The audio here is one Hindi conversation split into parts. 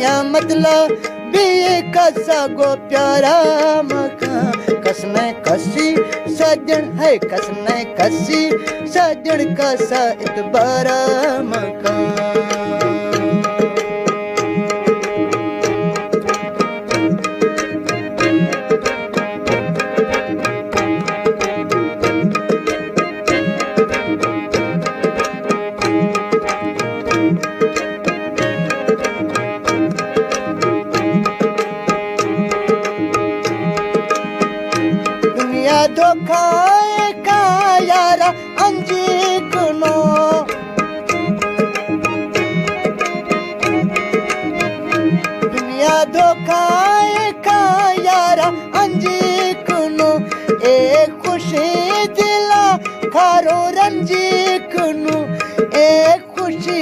दुनिया मतलब भी कसा गो प्यारा मकान कसने कसी सजन है कसने कसी सजन कसा इतबारा मकान धोखा का यारा अंजीकनो दुनिया धोखा का यारा अंजीकनो ए खुशी दिला खारो रंजीकनो ए खुशी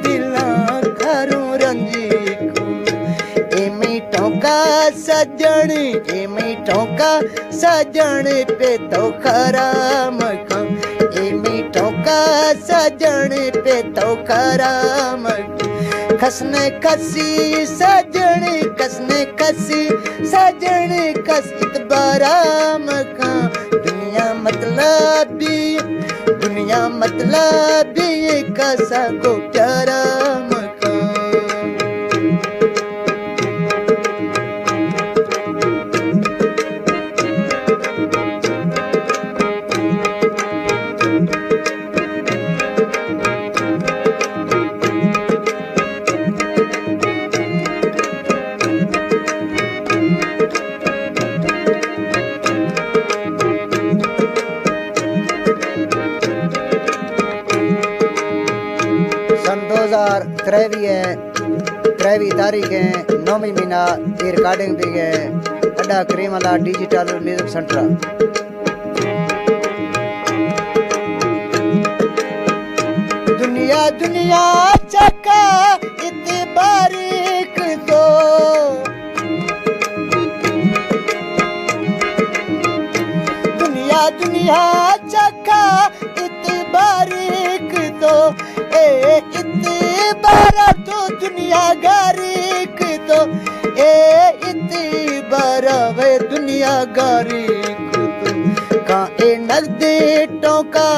दिला खारो रंजीकनो ए मीठों का सजन ए मीठों का सजन पे तो खरा मकान ए मीठों का सजन पे तो खरा मकान खसने कसी सजन कसने कसी सजन कस इतबारा मकान दुनिया मतलब भी कसा को प्यारा मकान सन 2023 तारीख है 9वीं महीना ये रिकॉर्डिंग भी है अड्डा करीमला डिजिटल म्यूजिक सेंटर दुनिया दुनिया चका इतनी बारीक तो दुनिया दुनिया चका इतनी बारीक तो ए इतनी बारा तो दुनिया गारीक तो ए इतनी बारा वे दुनिया गारीक तो का ए नगदे टोका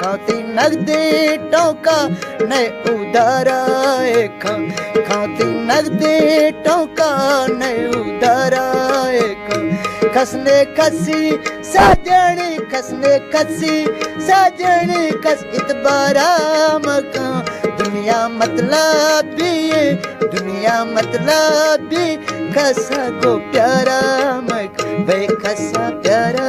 खाती नगदे टोका न उधारा खाती नगदे टोका न उधारा खसने खसी सजन खसने खसी सजन कस इतबारा मकान दुनिया मतलब भी खसा को प्यारा मकान वे खसा प्यारा